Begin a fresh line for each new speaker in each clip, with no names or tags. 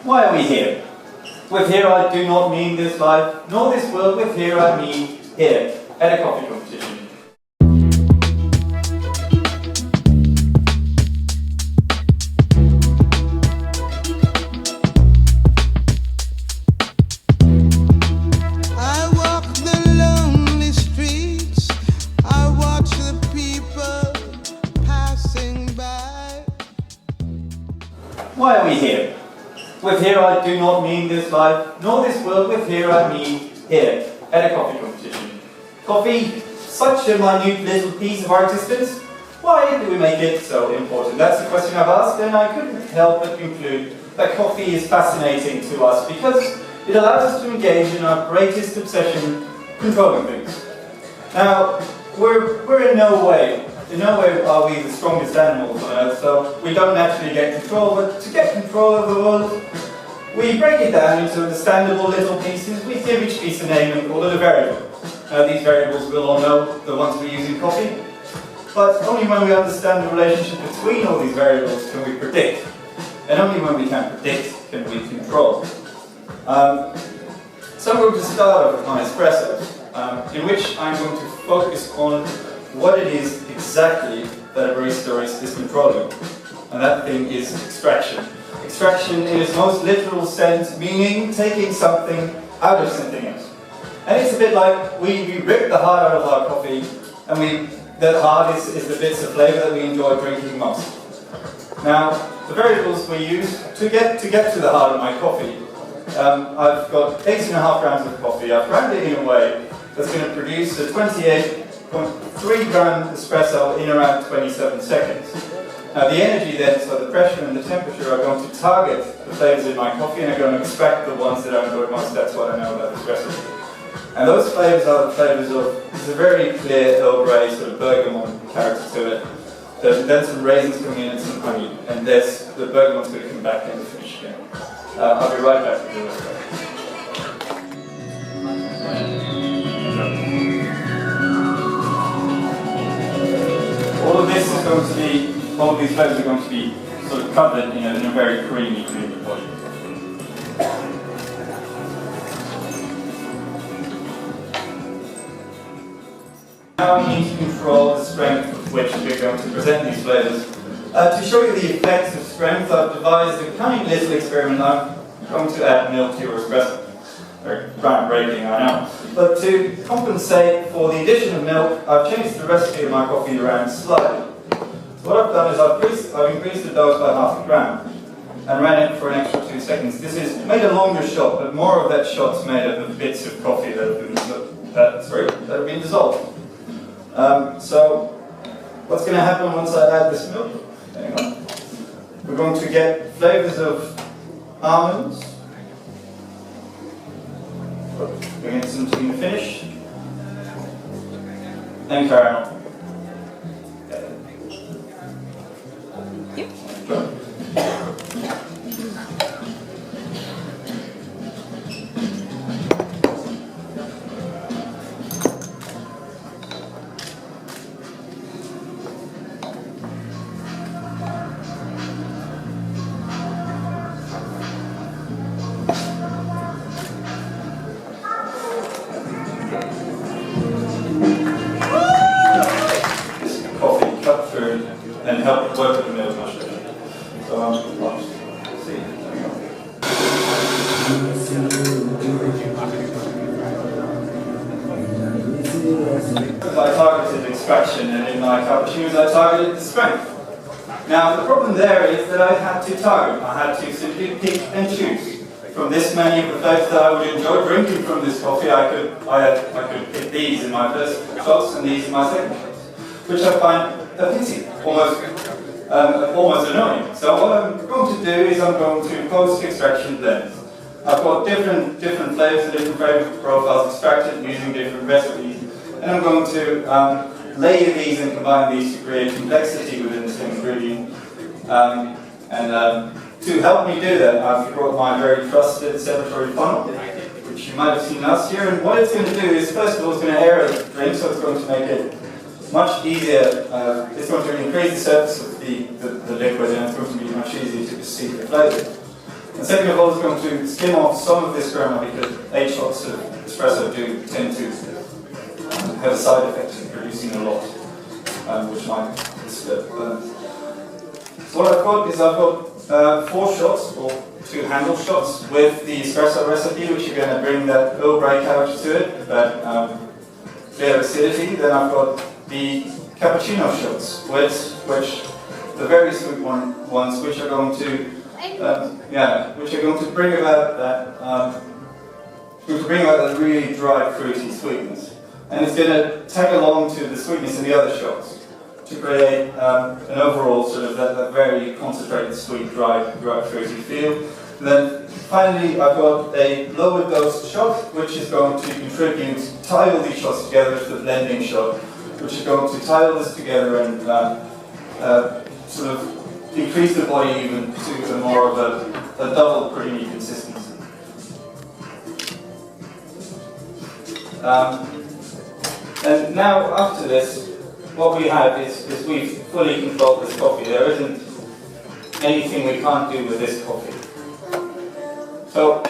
Why are we here? With here I do not mean this life, nor this world. With here I mean here, at a coffee competition.
I walk the lonely streets, I watch the people passing by.
Why are we here? With here I do not mean this life, nor this world. With here I mean here, at a coffee competition. Coffee, such a minute little piece of our existence. Why do we make it so important? That's the question I've asked, and I couldn't help but conclude that coffee is fascinating to us because it allows us to engage in our greatest obsession, controlling things. Now, we're in no way are we the strongest animals on Earth, so we don't naturally get control, but to get control of the world, we break it down into understandable little pieces. We give each piece a name and call it a variable. These variables we'll all know, the ones we use in coffee, but only when we understand the relationship between all these variables can we predict, and only when we can predict can we control. So I'm going to start off with my espresso, in which I'm going to focus on what it is exactly that a barista is controlling. And that thing is extraction. Extraction in its most literal sense, meaning taking something out of something else. And it's a bit like we rip the heart out of our coffee, and that heart is the bits of flavour that we enjoy drinking most. Now, the variables we use to get to the heart of my coffee, I've got 8.5 grams of coffee. I've ground it in a way that's going to produce a 28.3 gram espresso in around 27 seconds. Now the energy then, so the pressure and the temperature, are going to target the flavours in my coffee and are going to extract the ones that I enjoy most. That's what I know about espresso. And those flavours are the flavours of, there's a very clear Earl Grey sort of bergamot character to it. There's then some raisins coming in and some honey, and the bergamot's going to come back in the finish again. I'll be right back with the rest of it. All of this is going to be, all of these flavours are going to be sort of covered in a very creamy body. Now we need to control the strength with which we're going to present these flavours. To show you the effects of strength, I've devised a cunning little experiment. I'm going to add milk to your espresso. Very groundbreaking, I know. But to compensate for the addition of milk, I've changed the recipe of my coffee around slightly. So what I've done is I've increased the dose by 0.5 gram and ran it for an extra 2 seconds. This is made a longer shot, but more of that shot's made of the bits of coffee that have been dissolved. So what's going to happen once I add this milk? Hang on. We're going to get flavours of almonds. Bring in some to the finish. And caramel. And help work with the milk much better. So let's see. There we go. I targeted extraction, and in my cappuccinos I targeted the strength. Now the problem there is that I had to target. I had to simply pick and choose from this many of the flavours that I would enjoy drinking from this coffee. I could pick these in my first shots and these in my second shots, which I find a pity, almost annoying. So what I'm going to do is I'm going to post-extraction blends. I've got different flavours and different flavour profiles extracted using different recipes, and I'm going to layer these and combine these to create complexity within the same ingredient. To help me do that, I've brought my very trusted celebratory funnel, which you might have seen last year, and what it's going to do is, first of all, it's going to aerate the drink, so it's going to make it much easier. It's going to increase the surface of the liquid, and it's going to be much easier to perceive the flavour. And second of all, it's going to skim off some of this crema because 8 shots of espresso do tend to have a side effect of producing a lot, which might disturb. So what I've got is 4 shots, or 2 handle shots, with the espresso recipe, which are going to bring that Earl Grey character to it, that clear acidity. Then I've got the cappuccino shots, which the very sweet ones, which are going to bring about that really dry, fruity sweetness, and it's going to tag along to the sweetness in the other shots to create an overall sort of that very concentrated, sweet, dry, fruity feel. And then finally, I've got a lower dose shot, which is going to contribute, tie all these shots together to the blending shot, which is going to tie all this together and sort of increase the body even to a more of a double creamy consistency. And now, after this, what we have is we've fully controlled this coffee. There isn't anything we can't do with this coffee. So,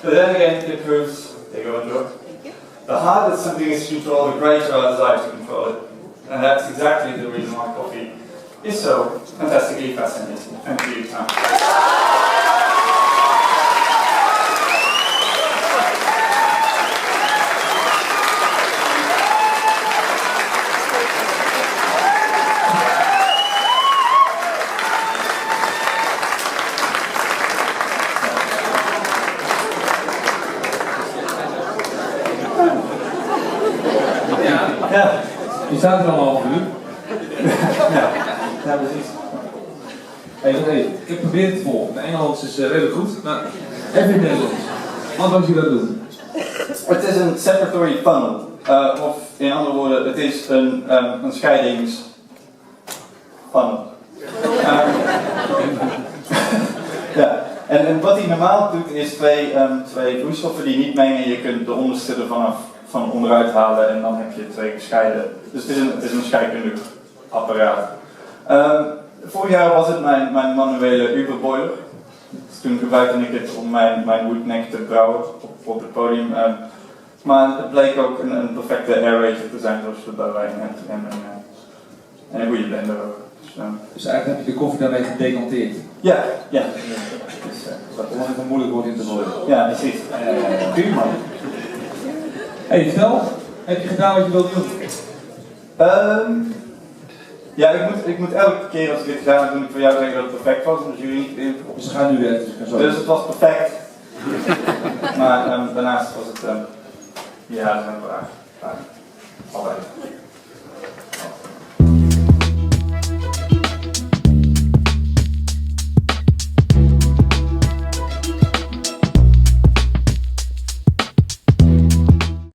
but then again, it proves, there you go, enjoy. The harder something is to control, the greater our desire to control it. And that's exactly the reason why coffee is so fantastically fascinating. Thank you, Tom.
Ja, je staat er al een half uur.
Ja, precies.
Hey, ik probeer het vol. Mijn Engels is redelijk goed, maar even in het Nederlands. Wat moet je dat doen?
Het is een separatory funnel. Of in andere woorden, het is een scheidingsfunnel. Ja, en wat hij normaal doet is twee vloeistoffen die niet mengen. Je kunt de onderste ervan van onderuit halen en dan heb je 2 gescheiden. Dus het is een scheikundig apparaat. Vorig jaar was het mijn manuele Uberboiler. Dus toen gebruikte ik het om mijn woodneck te brouwen op het podium. Maar het bleek ook een perfecte aerator te zijn zoals je het bij hebt. En een goede blender ook.
Dus eigenlijk heb je de koffie daarmee gedecanteerd?
Ja.
Dus, dat is even moeilijk wordt in te worden.
Ja, precies. Prima.
Hey, vertel, heb je gedaan wat je wilt doen?
Ja, ik moet elke keer als ik dit gedaan heb, moet ik voor jou zeggen dat het perfect was, omdat jullie niet in.
Dus we gaan nu weg.
Dus het was perfect. Maar daarnaast was het, ja, dat is een vraag. Altijd.